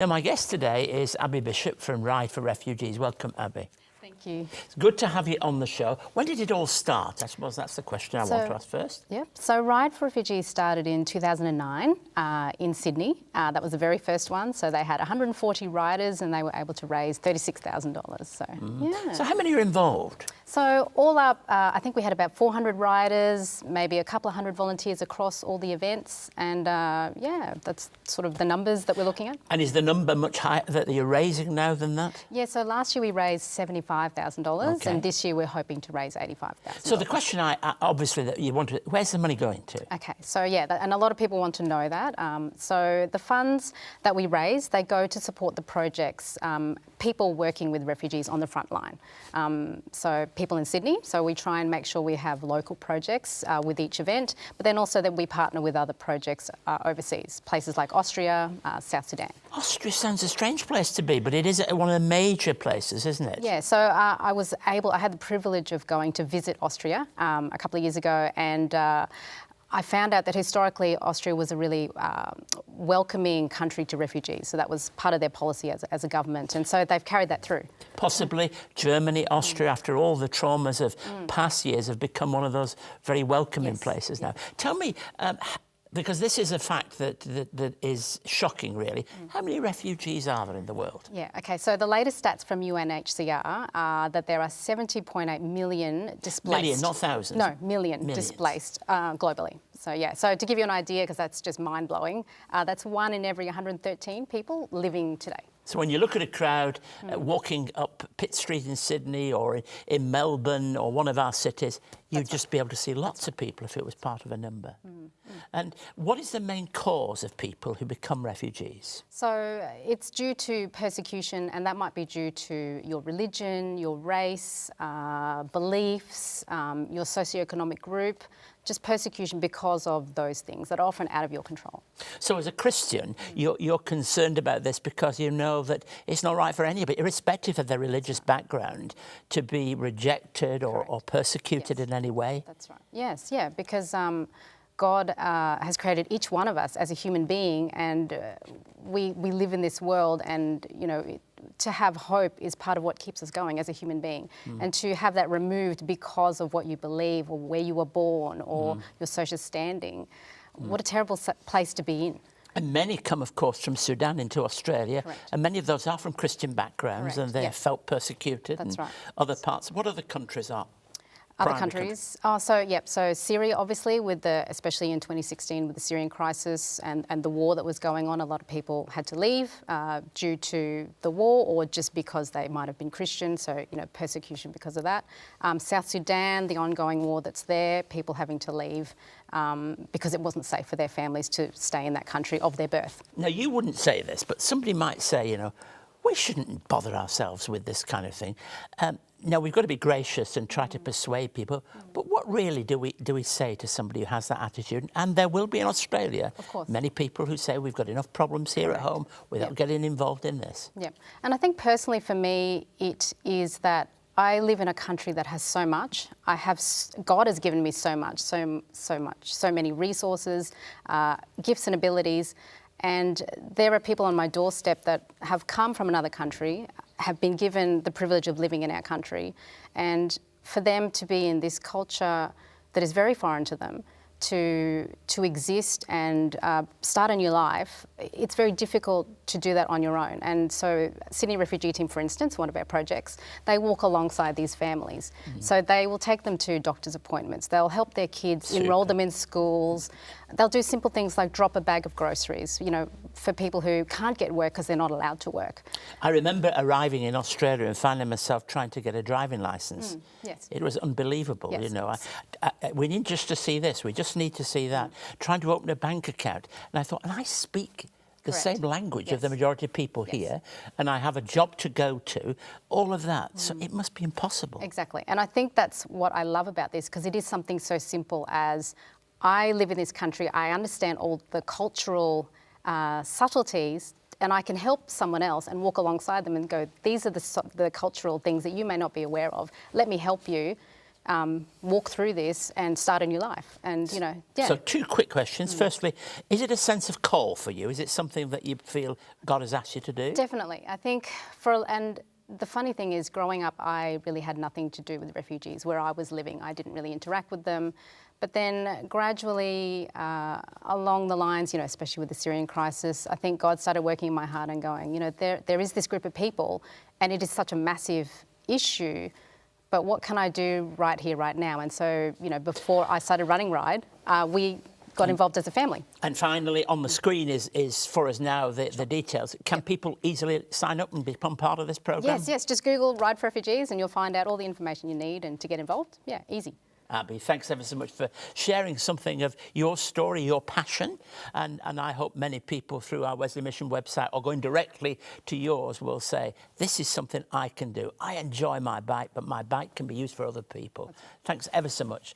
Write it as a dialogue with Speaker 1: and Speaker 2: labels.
Speaker 1: Now, my guest today is Abby Bishop from Ride for Refugees. Welcome, Abby.
Speaker 2: Thank you.
Speaker 1: It's good to have you on the show. When did it all start? I suppose that's the question I want to ask first.
Speaker 2: Yep. So Ride for Refugees started in 2009 in Sydney. That was the very first one. So they had 140 riders and they were able to raise $36,000. So, yeah.
Speaker 1: So how many are involved?
Speaker 2: So all up, I think we had about 400 riders, maybe a couple of hundred volunteers across all the events. And yeah, that's sort of the numbers that we're looking at.
Speaker 1: And is the number much higher that you're raising now than that?
Speaker 2: Yeah, so last year we raised $75,000 and this year we're hoping to raise $85,000.
Speaker 1: So the question obviously that you want to, where's the money going to?
Speaker 2: Okay, so yeah, and a lot of people want to know that. So the funds that we raise, they go to support the projects, people working with refugees on the front line. So people in Sydney, so we try and make sure we have local projects with each event, but then also that we partner with other projects overseas, places like Austria, South Sudan.
Speaker 1: Austria sounds a strange place to be, but it is one of the major places, isn't it?
Speaker 2: Yeah, so I had the privilege of going to visit Austria a couple of years ago, and I found out that historically Austria was a really welcoming country to refugees. So that was part of their policy as a government. And so they've carried that through.
Speaker 1: Possibly Germany, Austria, after all the traumas of past years, have become one of those very welcoming places now. Tell me, because this is a fact that is shocking, really. How many refugees are there in the world?
Speaker 2: Yeah, okay, so the latest stats from UNHCR are that there are 70.8 million displaced.
Speaker 1: Million, not thousands?
Speaker 2: No, millions. Displaced globally. So yeah, so to give you an idea, because that's just mind-blowing, that's 1 in every 113 people living today.
Speaker 1: So when you look at a crowd walking up Pitt Street in Sydney or in Melbourne or one of our cities, you'd just be able to see lots of people if it was part of a number. And what is the main cause of people who become refugees?
Speaker 2: So it's due to persecution, and that might be due to your religion, your race, beliefs, your socioeconomic group, just persecution because of those things that are often out of your control.
Speaker 1: So as a Christian, you're concerned about this because you know that it's not right for anybody, irrespective of their religious background, to be rejected or persecuted in any way? That's
Speaker 2: right. Yes, yeah, because God has created each one of us as a human being, and we live in this world, and you know, to have hope is part of what keeps us going as a human being. And to have that removed because of what you believe or where you were born or your social standing, what a terrible place to be in.
Speaker 1: And many come, of course, from Sudan into Australia, and many of those are from Christian backgrounds, and they have felt persecuted.
Speaker 2: That's right.
Speaker 1: Other parts. What other countries are?
Speaker 2: Other countries. So Syria, obviously, especially in 2016 with the Syrian crisis and the war that was going on, a lot of people had to leave due to the war or just because they might have been Christian, so, you know, persecution because of that. South Sudan, the ongoing war that's there, people having to leave because it wasn't safe for their families to stay in that country of their birth.
Speaker 1: Now, you wouldn't say this, but somebody might say, you know, we shouldn't bother ourselves with this kind of thing. Now, we've got to be gracious and try to persuade people, but what really do we say to somebody who has that attitude? And there will be in Australia many people who say we've got enough problems here at home without getting involved in this.
Speaker 2: Yeah, and I think personally for me, it is that I live in a country that has so much. God has given me so much, so many resources, gifts and abilities. And there are people on my doorstep that have come from another country, have been given the privilege of living in our country. And for them to be in this culture that is very foreign to them, to exist and start a new life, it's very difficult to do that on your own. And so Sydney Refugee Team, for instance, one of our projects, they walk alongside these families. So they will take them to doctor's appointments. They'll help their kids, enrol them in schools. They'll do simple things like drop a bag of groceries, you know, for people who can't get work because they're not allowed to work.
Speaker 1: I remember arriving in Australia and finding myself trying to get a driving licence. It was unbelievable, you know. We need just to see this, we just need to see that. Trying to open a bank account. And I thought, and I speak the same language of the majority of people here, and I have a job to go to, all of that. So it must be impossible.
Speaker 2: Exactly. And I think that's what I love about this, because it is something so simple as I live in this country, I understand all the cultural subtleties, and I can help someone else and walk alongside them and go, these are the cultural things that you may not be aware of. Let me help you walk through this and start a new life. And, you know, yeah.
Speaker 1: So 2 quick questions. Firstly, is it a sense of call for you? Is it something that you feel God has asked you to do?
Speaker 2: Definitely. I think and the funny thing is, growing up, I really had nothing to do with refugees where I was living. I didn't really interact with them. But then gradually, along the lines, you know, especially with the Syrian crisis, I think God started working in my heart and going, you know, there is this group of people, and it is such a massive issue, but what can I do right here, right now? And so, you know, before I started running Ride, we got involved as a family.
Speaker 1: And finally, on the screen is for us now the details. Can people easily sign up and become part of this program?
Speaker 2: Yes, just Google Ride for Refugees and you'll find out all the information you need and to get involved. Yeah, easy.
Speaker 1: Abby, thanks ever so much for sharing something of your story, your passion, and I hope many people through our Wesley Mission website or going directly to yours will say, this is something I can do. I enjoy my bike, but my bike can be used for other people. Thanks ever so much.